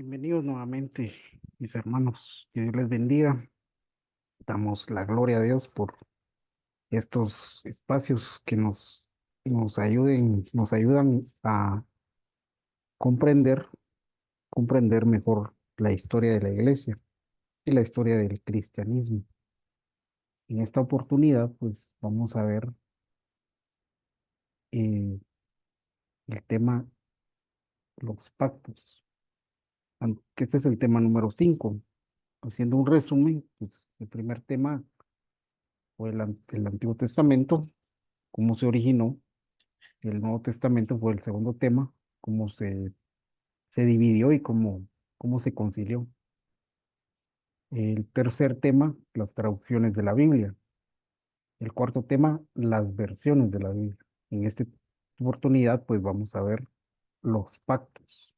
Bienvenidos nuevamente, mis hermanos. Que Dios les bendiga. Damos la gloria a Dios por estos espacios que nos ayudan a comprender, comprender mejor la historia de la iglesia y la historia del cristianismo. En esta oportunidad, pues vamos a ver eh, el tema, los pactos, que este es el tema número 5. Haciendo un resumen, pues el primer tema fue el Antiguo Testamento, cómo se originó. El Nuevo Testamento fue el segundo tema, cómo se dividió y cómo se concilió. El tercer tema, las traducciones de la Biblia. El cuarto tema, las versiones de la Biblia. En esta oportunidad, pues vamos a ver los pactos.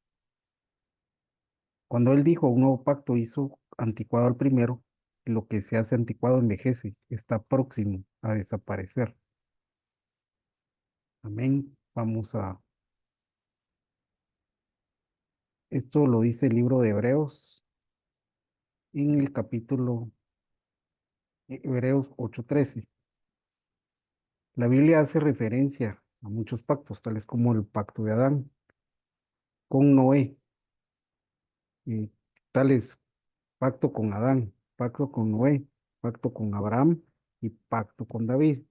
Cuando él dijo un nuevo pacto hizo anticuado al primero, lo que se hace anticuado envejece, está próximo a desaparecer. Amén. Esto lo dice el libro de Hebreos en el capítulo Hebreos 8:13. La Biblia hace referencia a muchos pactos, tales como el pacto de Adán con Noé, y tales pacto con Adán, pacto con Noé, pacto con Abraham y pacto con David.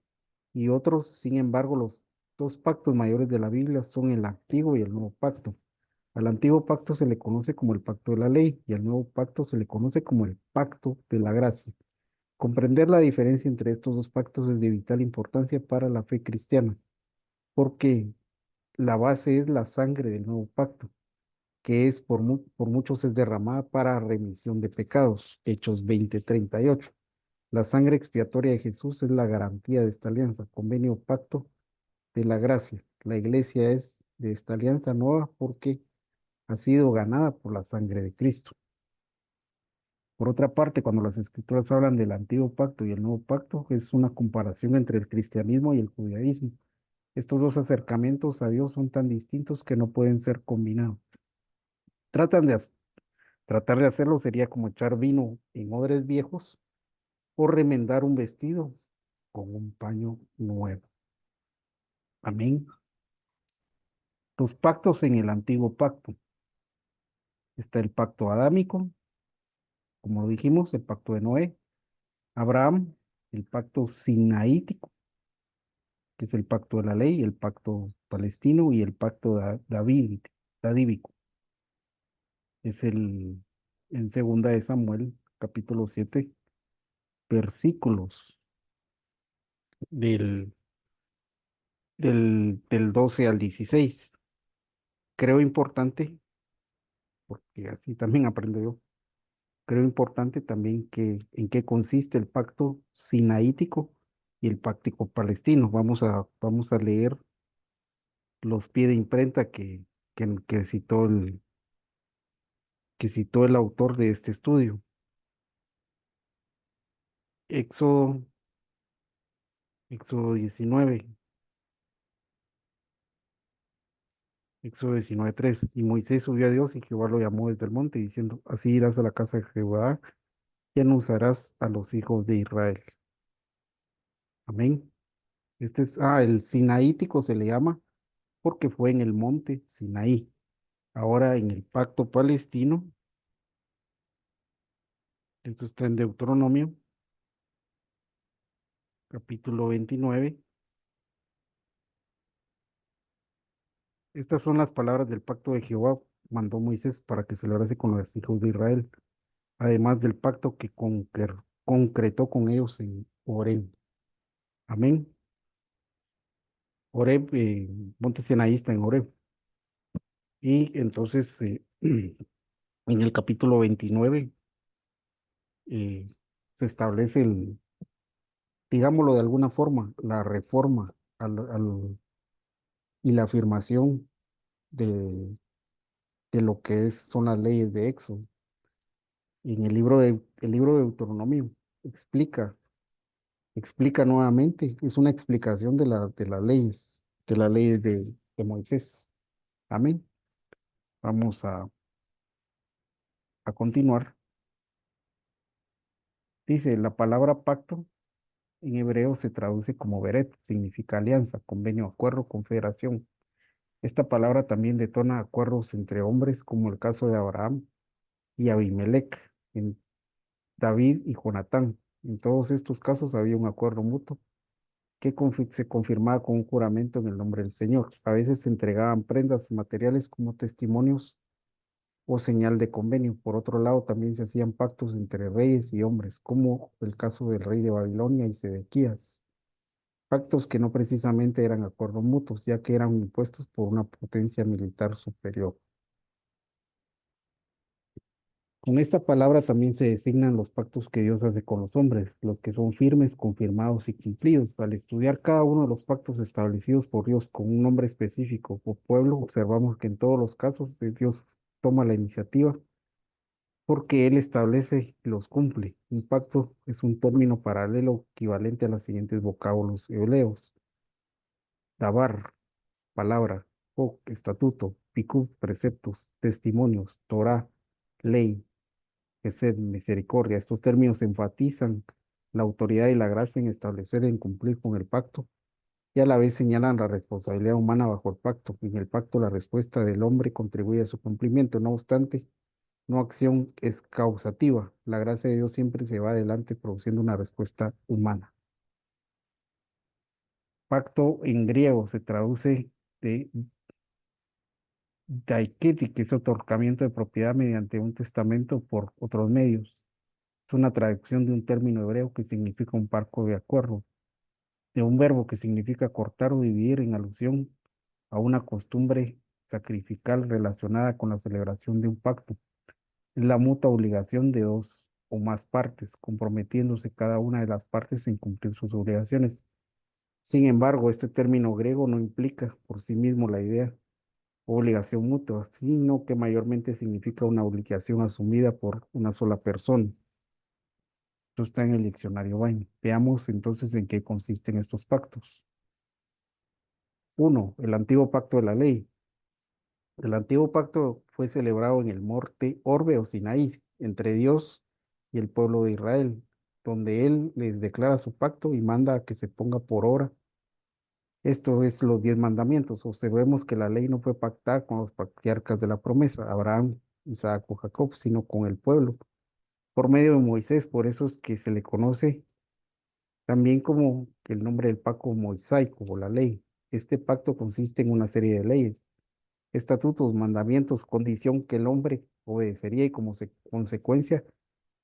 Y otros, sin embargo, los dos pactos mayores de la Biblia son el antiguo y el nuevo pacto. Al antiguo pacto se le conoce como el pacto de la ley y al nuevo pacto se le conoce como el pacto de la gracia. Comprender la diferencia entre estos dos pactos es de vital importancia para la fe cristiana, porque la base es la sangre del nuevo pacto, que es por muchos es derramada para remisión de pecados. Hechos 20:38. La sangre expiatoria de Jesús es la garantía de esta alianza, convenio pacto de la gracia. La iglesia es de esta alianza nueva porque ha sido ganada por la sangre de Cristo. Por otra parte, cuando las escrituras hablan del antiguo pacto y el nuevo pacto, es una comparación entre el cristianismo y el judaísmo. Estos dos acercamientos a Dios son tan distintos que no pueden ser combinados. Tratan de, Tratar de hacerlo sería como echar vino en odres viejos o remendar un vestido con un paño nuevo. Amén. Los pactos en el antiguo pacto. Está el pacto adámico, como lo dijimos, el pacto de Noé, Abraham, el pacto sinaítico, que es el pacto de la ley, el pacto palestino y el pacto davídico. Es en segunda de Samuel, capítulo 7, versículos del, del 12 al 16. Creo importante, porque así también aprendo yo, creo importante también en qué consiste el pacto sinaítico y el pacto palestino. Vamos a leer los pies de imprenta que citó el autor de este estudio. Éxodo, Éxodo 19, Éxodo 19:3. Y Moisés subió a Dios y Jehová lo llamó desde el monte, diciendo, así irás a la casa de Jehová, ya no usarás a los hijos de Israel. Amén. El sinaítico se le llama porque fue en el monte Sinaí. Ahora en el pacto palestino, esto está en Deuteronomio, capítulo 29. Estas son las palabras del pacto de Jehová, mandó Moisés para que celebrase con los hijos de Israel, además del pacto que concretó con ellos en Oreb. Amén. Oreb, monte Sinaí está en Oreb. Y entonces, en el capítulo 29, eh, se establece digámoslo de alguna forma, la reforma y la afirmación de, de lo que son las leyes de Éxodo. En el libro de Deuteronomio explica, explica nuevamente, es una explicación de las leyes de Moisés. Amén. Vamos a a continuar, dice, la palabra pacto en hebreo se traduce como beret, significa alianza, convenio, acuerdo, confederación. Esta palabra también detona acuerdos entre hombres, como el caso de Abraham y Abimelech, en David y Jonatán. En todos estos casos había un acuerdo mutuo que se confirmaba con un juramento en el nombre del Señor. A veces se entregaban prendas materiales como testimonios o señal de convenio. Por otro lado, también se hacían pactos entre reyes y hombres, como el caso del rey de Babilonia y Sedequías. Pactos que no precisamente eran acuerdos mutuos, ya que eran impuestos por una potencia militar superior. Con esta palabra también se designan los pactos que Dios hace con los hombres, los que son firmes, confirmados y cumplidos. Al estudiar cada uno de los pactos establecidos por Dios con un nombre específico o pueblo, observamos que en todos los casos Dios toma la iniciativa porque Él establece y los cumple. Un pacto es un término paralelo equivalente a los siguientes vocablos hebreos: dabar, palabra; hok, estatuto; pikud, preceptos; testimonios; Torah, ley; gesed, misericordia. Estos términos enfatizan la autoridad y la gracia en establecer y cumplir con el pacto, y a la vez señalan la responsabilidad humana bajo el pacto. En el pacto, la respuesta del hombre contribuye a su cumplimiento. No obstante, no acción es causativa. La gracia de Dios siempre se va adelante produciendo una respuesta humana. Pacto en griego se traduce de daiketi, que es otorgamiento de propiedad mediante un testamento por otros medios. Es una traducción de un término hebreo que significa un pacto de acuerdo, de un verbo que significa cortar o dividir en alusión a una costumbre sacrificial relacionada con la celebración de un pacto. Es la mutua obligación de dos o más partes, comprometiéndose cada una de las partes en cumplir sus obligaciones. Sin embargo, este término griego no implica por sí mismo la idea o obligación mutua, sino que mayormente significa una obligación asumida por una sola persona. Esto está en el diccionario Bain. Veamos entonces en qué consisten estos pactos. Uno, el antiguo pacto de la ley. El antiguo pacto fue celebrado en el monte Orbe o Sinaí, entre Dios y el pueblo de Israel, donde Él les declara su pacto y manda a que se ponga por obra. Esto es los 10 mandamientos. Observemos que la ley no fue pactada con los patriarcas de la promesa, Abraham, Isaac o Jacob, sino con el pueblo, por medio de Moisés. Por eso es que se le conoce también como el nombre del pacto mosaico o la ley. Este pacto consiste en una serie de leyes, estatutos, mandamientos, condición que el hombre obedecería, y como consecuencia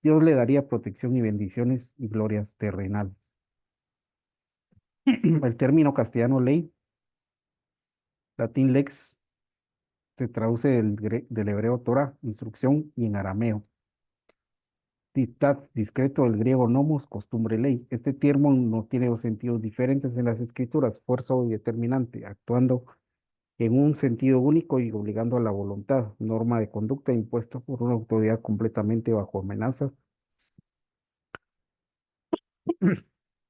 Dios le daría protección y bendiciones y glorias terrenales. El término castellano ley, latín lex, se traduce del hebreo Torah, instrucción, y en arameo dictat, discreto, del griego nomos, costumbre, ley. Este término no tiene dos sentidos diferentes en las escrituras: fuerza o determinante, actuando en un sentido único y obligando a la voluntad; norma de conducta impuesta por una autoridad completamente bajo amenaza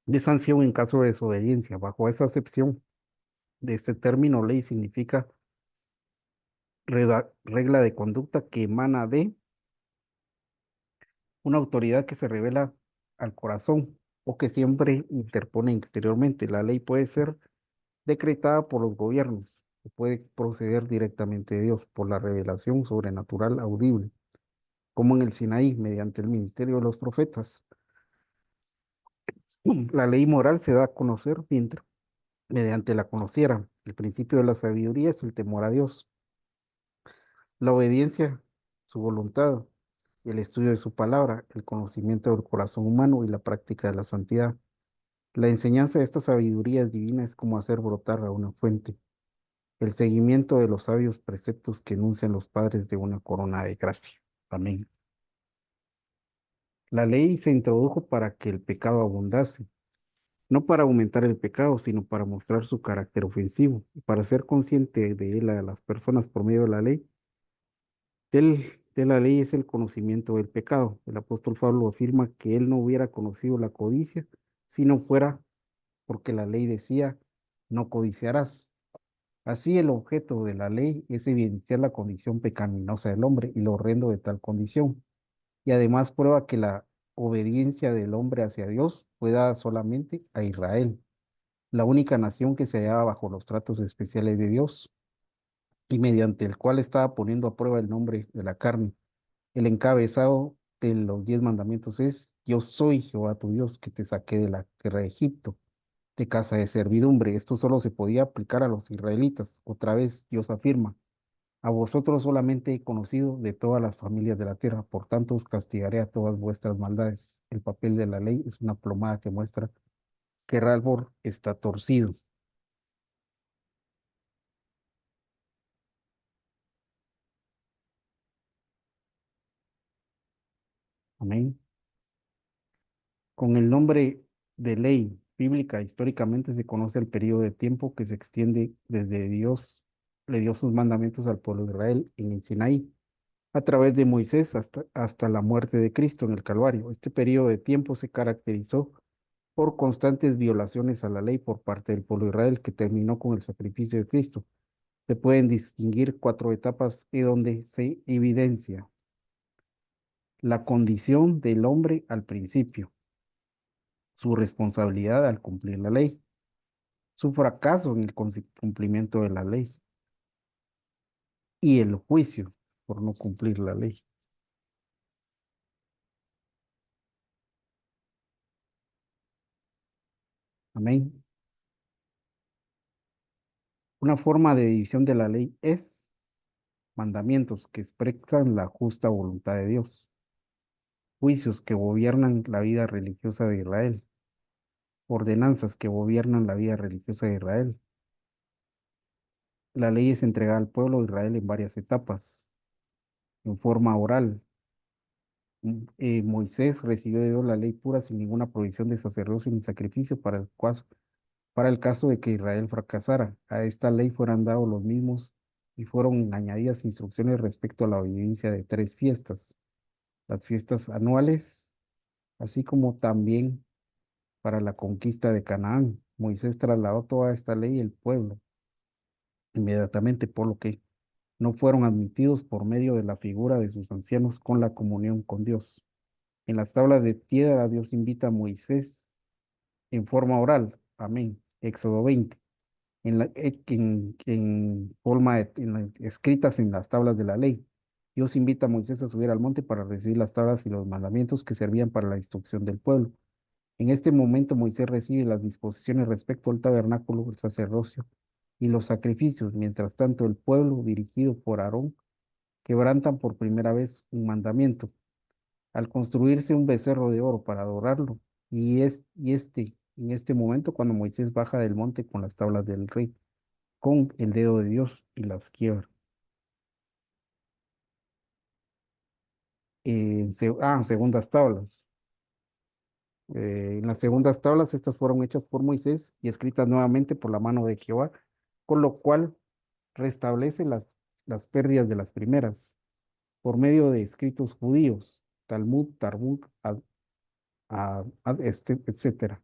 de sanción en caso de desobediencia. Bajo esa acepción de este término, ley significa regla de conducta que emana de una autoridad que se revela al corazón o que siempre interpone exteriormente. La ley puede ser decretada por los gobiernos o puede proceder directamente de Dios por la revelación sobrenatural audible, como en el Sinaí, mediante el ministerio de los profetas. La ley moral se da a conocer mediante la conociera. El principio de la sabiduría es el temor a Dios, la obediencia, su voluntad, el estudio de su palabra, el conocimiento del corazón humano y la práctica de la santidad. La enseñanza de esta sabiduría divina es como hacer brotar a una fuente, el seguimiento de los sabios preceptos que enuncian los padres de una corona de gracia. Amén. La ley se introdujo para que el pecado abundase, no para aumentar el pecado, sino para mostrar su carácter ofensivo y para ser consciente de él a las personas por medio de la ley. De la ley es el conocimiento del pecado. El apóstol Pablo afirma que él no hubiera conocido la codicia si no fuera porque la ley decía: no codiciarás. Así el objeto de la ley es evidenciar la condición pecaminosa del hombre y lo horrendo de tal condición, y además prueba que la obediencia del hombre hacia Dios fue dada solamente a Israel, la única nación que se hallaba bajo los tratos especiales de Dios, y mediante el cual estaba poniendo a prueba el nombre de la carne. El encabezado de los 10 mandamientos es: Yo soy Jehová tu Dios, que te saqué de la tierra de Egipto, de casa de servidumbre. Esto solo se podía aplicar a los israelitas. Otra vez Dios afirma: A vosotros solamente he conocido de todas las familias de la tierra, por tanto os castigaré a todas vuestras maldades. El papel de la ley es una plomada que muestra que el árbol está torcido. Amén. Con el nombre de ley bíblica, históricamente se conoce el periodo de tiempo que se extiende desde Dios le dio sus mandamientos al pueblo de Israel en el Sinaí, a través de Moisés hasta la muerte de Cristo en el Calvario. Este periodo de tiempo se caracterizó por constantes violaciones a la ley por parte del pueblo de Israel, que terminó con el sacrificio de Cristo. Se pueden distinguir 4 etapas y donde se evidencia la condición del hombre al principio, su responsabilidad al cumplir la ley, su fracaso en el cumplimiento de la ley y el juicio por no cumplir la ley. Amén. Una forma de división de la ley es mandamientos que expresan la justa voluntad de Dios, juicios que gobiernan la vida religiosa de Israel, ordenanzas que gobiernan la vida religiosa de Israel. La ley es entregada al pueblo de Israel en varias etapas, en forma oral. Moisés recibió de Dios la ley pura sin ninguna provisión de sacerdocio ni sacrificio para el caso de que Israel fracasara. A esta ley fueran dados los mismos y fueron añadidas instrucciones respecto a la obediencia de 3 fiestas, las fiestas anuales, así como también para la conquista de Canaán. Moisés trasladó toda esta ley al pueblo inmediatamente, por lo que no fueron admitidos por medio de la figura de sus ancianos con la comunión con Dios. En las tablas de piedra, Dios invita a Moisés en forma oral. Amén. Éxodo 20. En forma escritas en las tablas de la ley. Dios invita a Moisés a subir al monte para recibir las tablas y los mandamientos que servían para la instrucción del pueblo. En este momento Moisés recibe las disposiciones respecto al tabernáculo, el sacerdocio y los sacrificios. Mientras tanto, el pueblo, dirigido por Aarón, quebrantan por primera vez un mandamiento al construirse un becerro de oro para adorarlo. En este momento, cuando Moisés baja del monte con las tablas del rey, con el dedo de Dios y las quiebra. Segundas tablas. En las segundas tablas, estas fueron hechas por Moisés y escritas nuevamente por la mano de Jehová, con lo cual restablece las pérdidas de las primeras, por medio de escritos judíos, Talmud, Tarbut, etcétera.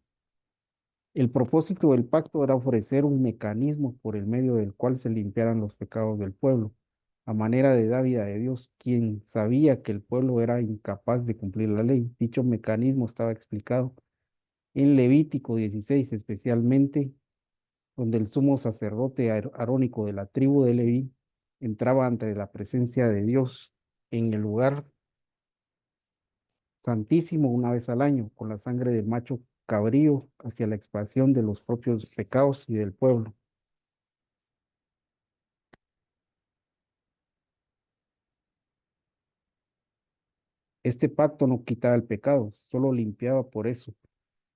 El propósito del pacto era ofrecer un mecanismo por el medio del cual se limpiaran los pecados del pueblo, a manera de dávida de Dios, quien sabía que el pueblo era incapaz de cumplir la ley. Dicho mecanismo estaba explicado en Levítico 16, especialmente donde el sumo sacerdote arónico de la tribu de Leví entraba ante la presencia de Dios en el lugar santísimo una vez al año, con la sangre del macho cabrío hacia la expiación de los propios pecados y del pueblo. Este pacto no quitaba el pecado, solo limpiaba por eso.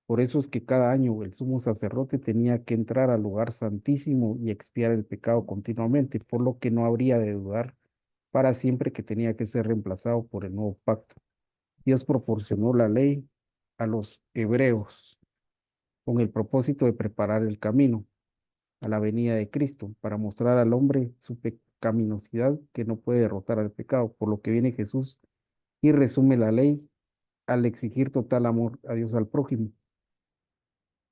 Por eso es que cada año el sumo sacerdote tenía que entrar al lugar santísimo y expiar el pecado continuamente, por lo que no habría de dudar para siempre que tenía que ser reemplazado por el nuevo pacto. Dios proporcionó la ley a los hebreos con el propósito de preparar el camino a la venida de Cristo, para mostrar al hombre su pecaminosidad que no puede derrotar al pecado, por lo que viene Jesús y resume la ley al exigir total amor a Dios al prójimo.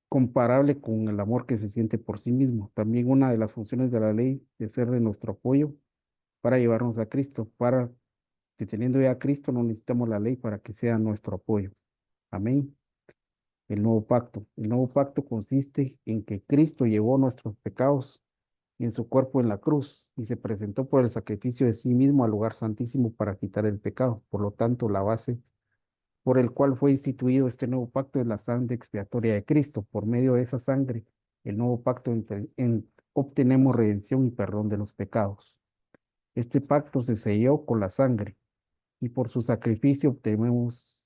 comparable con el amor que se siente por sí mismo. También una de las funciones de la ley es ser de nuestro apoyo para llevarnos a Cristo, para que teniendo ya a Cristo no necesitamos la ley para que sea nuestro apoyo. Amén. El nuevo pacto. El nuevo pacto consiste en que Cristo llevó nuestros pecados en su cuerpo en la cruz y se presentó por el sacrificio de sí mismo al lugar santísimo para quitar el pecado. Por lo tanto, la base por el cual fue instituido este nuevo pacto es la sangre expiatoria de Cristo. Por medio de esa sangre, el nuevo pacto obtenemos redención y perdón de los pecados. Este pacto se selló con la sangre y por su sacrificio obtenemos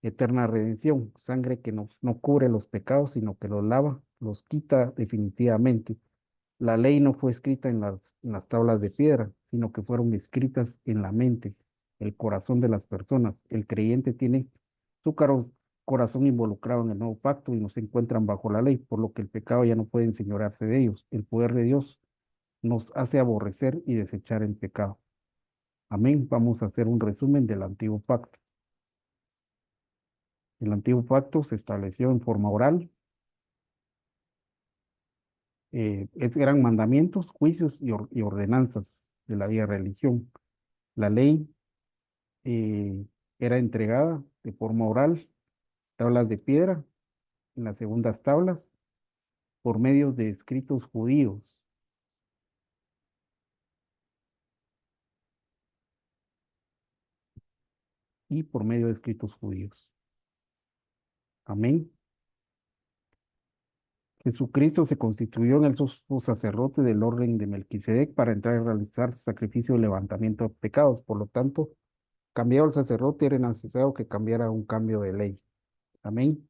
eterna redención, sangre que no cubre los pecados, sino que los lava, los quita definitivamente. La ley no fue escrita en las tablas de piedra, sino que fueron escritas en la mente, el corazón de las personas. El creyente tiene su corazón involucrado en el nuevo pacto y no se encuentran bajo la ley, por lo que el pecado ya no puede enseñorearse de ellos. El poder de Dios nos hace aborrecer y desechar el pecado. Amén. Vamos a hacer un resumen del antiguo pacto. El antiguo pacto se estableció en forma oral, eran mandamientos, juicios y ordenanzas de la vía religión. La ley eh, era entregada de forma oral, tablas de piedra, en las segundas tablas, por medio de escritos judíos y por medio de escritos judíos. Amén. Jesucristo se constituyó en el sumo sacerdote del orden de Melquisedec para entrar a realizar sacrificio de levantamiento de pecados. Por lo tanto, cambiado el sacerdote, era necesario que cambiara un cambio de ley. Amén.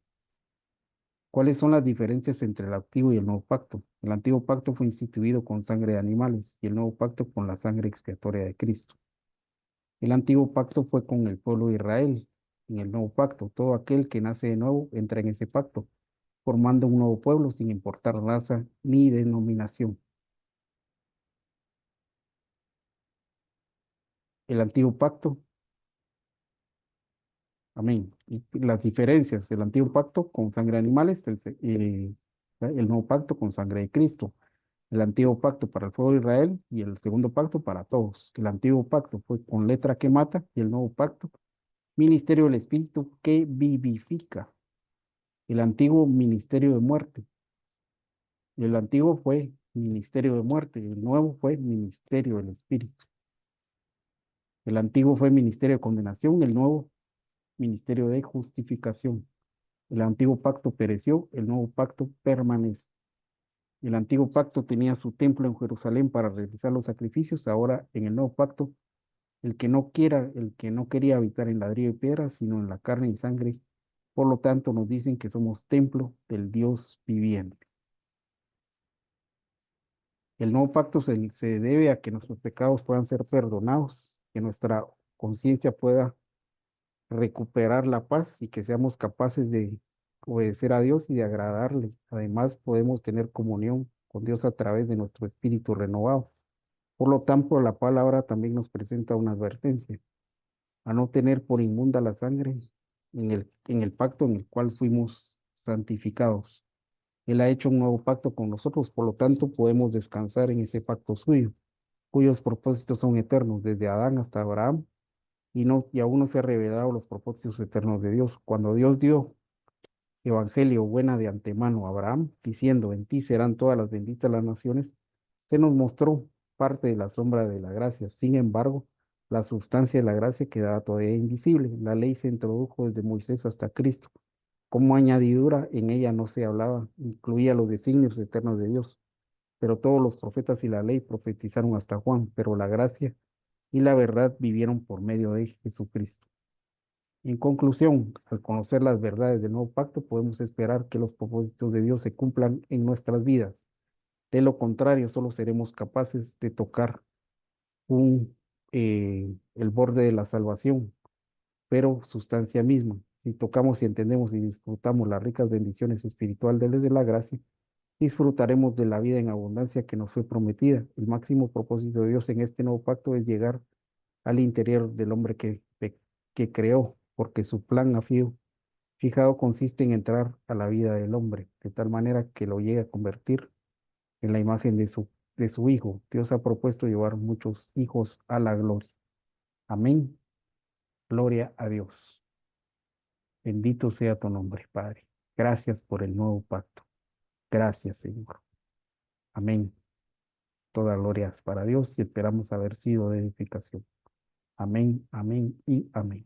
¿Cuáles son las diferencias entre el antiguo y el nuevo pacto? El antiguo pacto fue instituido con sangre de animales y el nuevo pacto con la sangre expiatoria de Cristo. El antiguo pacto fue con el pueblo de Israel. En el nuevo pacto, todo aquel que nace de nuevo entra en ese pacto, formando un nuevo pueblo sin importar raza ni denominación. El antiguo pacto, amén. Y las diferencias del antiguo pacto con sangre de animales, el nuevo pacto con sangre de Cristo. El antiguo pacto para el pueblo de Israel y el segundo pacto para todos. El antiguo pacto fue con letra que mata y el nuevo pacto, ministerio del Espíritu que vivifica. El antiguo ministerio de muerte. El antiguo fue ministerio de muerte, el nuevo fue ministerio del Espíritu. El antiguo fue ministerio de condenación, el nuevo ministerio de justificación. El antiguo pacto pereció, el nuevo pacto permanece. El antiguo pacto tenía su templo en Jerusalén para realizar los sacrificios, ahora en el nuevo pacto el que no quería habitar en ladrillo y piedra, sino en la carne y sangre. Por lo tanto, nos dicen que somos templo del Dios viviente. El nuevo pacto se debe a que nuestros pecados puedan ser perdonados, que nuestra conciencia pueda recuperar la paz y que seamos capaces de obedecer a Dios y de agradarle. Además, podemos tener comunión con Dios a través de nuestro espíritu renovado. Por lo tanto, la palabra también nos presenta una advertencia a no tener por inmunda la sangre en el pacto en el cual fuimos santificados. Él ha hecho un nuevo pacto con nosotros, por lo tanto podemos descansar en ese pacto suyo, cuyos propósitos son eternos, desde Adán hasta Abraham, y aún no se han revelado los propósitos eternos de Dios. Cuando Dios dio evangelio buena de antemano a Abraham, diciendo, en ti serán todas las benditas las naciones, se nos mostró parte de la sombra de la gracia. Sin embargo, la sustancia de la gracia quedaba todavía invisible. La ley se introdujo desde Moisés hasta Cristo. Como añadidura, en ella no se hablaba, incluía los designios eternos de Dios. Pero todos los profetas y la ley profetizaron hasta Juan, pero la gracia y la verdad vivieron por medio de Jesucristo. En conclusión, al conocer las verdades del nuevo pacto, podemos esperar que los propósitos de Dios se cumplan en nuestras vidas. De lo contrario, solo seremos capaces de tocar el borde de la salvación, pero sustancia misma. Si tocamos y entendemos y disfrutamos las ricas bendiciones espirituales de la gracia, disfrutaremos de la vida en abundancia que nos fue prometida. El máximo propósito de Dios en este nuevo pacto es llegar al interior del hombre que creó, porque su plan ha sido Fijado consiste en entrar a la vida del hombre, de tal manera que lo llegue a convertir en la imagen de su Hijo. Dios ha propuesto llevar muchos hijos a la gloria. Amén. Gloria a Dios. Bendito sea tu nombre, Padre. Gracias por el nuevo pacto. Gracias, Señor. Amén. Toda gloria es para Dios y esperamos haber sido de edificación. Amén, amén y amén.